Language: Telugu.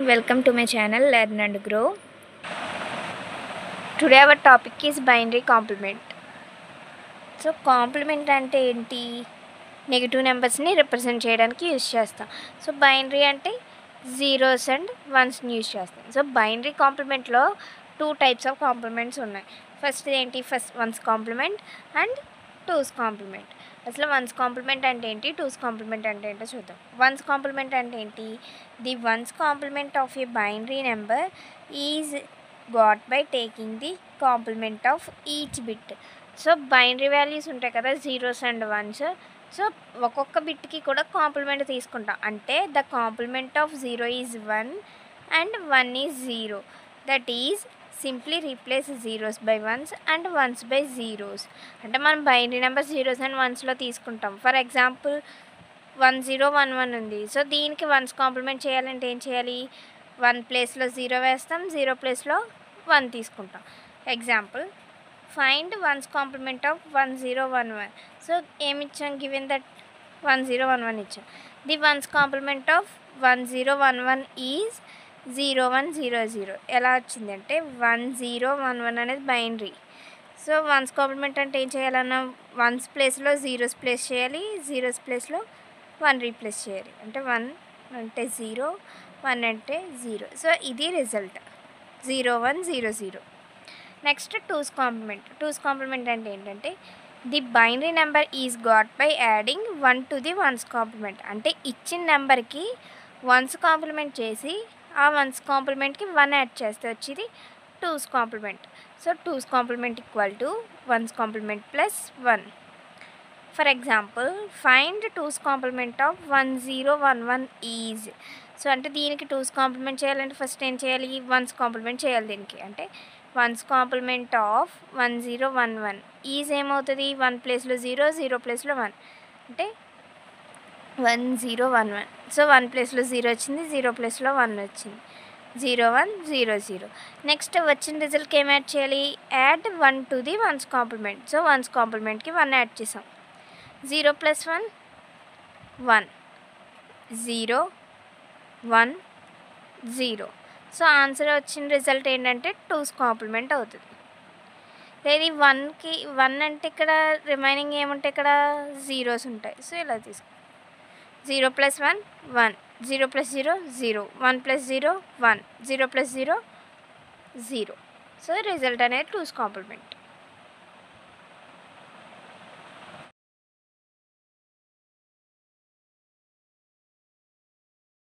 Welcome to my channel Learn and Grow. Today our topic is binary complement. So complement అంటే ఏంటి? నెగిటివ్ నెంబర్స్ని రిప్రజెంట్ చేయడానికి యూజ్ చేస్తాం. సో బైనరీ అంటే జీరోస్ అండ్ వన్స్ని యూజ్ చేస్తాం. సో బైనరీ కాంప్లిమెంట్లో 2 టైప్స్ ఆఫ్ కాంప్లిమెంట్స్ ఉన్నాయి. ఫస్ట్ ఏంటి? One's complement and two's complement. అసలు వన్స్ కాంప్లిమెంట్ అంటే ఏంటి, టూస్ కాంప్లిమెంట్ అంటే ఏంటో చూద్దాం. వన్స్ కాంప్లిమెంట్ అంటే ఏంటి? The one's complement of a binary number is got by taking the complement of each bit. So binary values ఉంటాయి కదా, జీరోస్ అండ్ వన్స్. సో ఒక్కొక్క బిట్కి కూడా కాంప్లిమెంట్ తీసుకుంటాం. అంటే the complement of 0 is 1 and 1 is 0. That is simply replace zeros by once and once by zeros. అంటే మనం బైనరీ నెంబర్ జీరోస్ అండ్ వన్స్లో తీసుకుంటాం. ఫర్ ఎగ్జాంపుల్ 1011 ఉంది. సో దీనికి వన్స్ కాంప్లిమెంట్ చేయాలంటే ఏం చేయాలి? 1 ప్లేస్లో 0 వేస్తాం, 0 ప్లేస్లో 1 తీసుకుంటాం. Example, find one's complement of 1011. So ఏమి ఇచ్చాం? గివెన్ దట్ 1011 ఇచ్చాం. The one's complement of 1011 is 0100. ఎలా వచ్చిందంటే 1011 అనేది బైనరీ. సో వన్స్ కాంప్లిమెంట్ అంటే ఏం చేయాలన్నా, వన్స్ ప్లేస్లో జీరోస్ ప్లేస్ చేయాలి, జీరోస్ ప్లేస్లో 1 రీప్లేస్ చేయాలి. అంటే 1 అంటే 0, 1 అంటే 0. సో ఇది result 0100. Next two's complement. Two's complement అంటే ఏంటంటే the binary number is got by adding 1 to the one's complement. అంటే ఇచ్చిన నెంబర్కి వన్స్ కాంప్లిమెంట్ చేసి ఆ వన్స్ కాంప్లిమెంట్కి 1 యాడ్ చేస్తే వచ్చేది two's complement. So two's complement equal to one's complement plus 1. For example, find two's complement of 1011 is. So అంటే దీనికి టూస్ కాంప్లిమెంట్ చేయాలంటే ఫస్ట్ ఏం చేయాలి? వన్స్ కాంప్లిమెంట్ చేయాలి దీనికి. అంటే వన్స్ కాంప్లిమెంట్ ఆఫ్ 1011 ఈజ్ ఏమవుతుంది? 1 ప్లేస్లో 0, 0 ప్లేస్లో 1 అంటే 1011. సో 1 ప్లేస్లో 0 వచ్చింది, 0 ప్లేస్లో 1 వచ్చింది. 0100. నెక్స్ట్ వచ్చిన రిజల్ట్కి ఏం యాడ్ చేయాలి? Add 1 to the one's complement. So one's కాంప్లిమెంట్కి 1 యాడ్ చేసాం. 0 ప్లస్ 1 1, 0 1 0. సో ఆన్సర్ వచ్చిన రిజల్ట్ ఏంటంటే టూస్ కాంప్లిమెంట్ అవుతుంది. లేదు 1కి 1 అంటే ఇక్కడ రిమైనింగ్ ఏముంటాయి? ఇక్కడ జీరోస్ ఉంటాయి. సో ఇలా తీసుకో. 0 plus 1 1, 0 plus 0 0, 1 plus 0 1, 0 plus 0 0. So result అనేది టూస్ కాంప్లిమెంట్.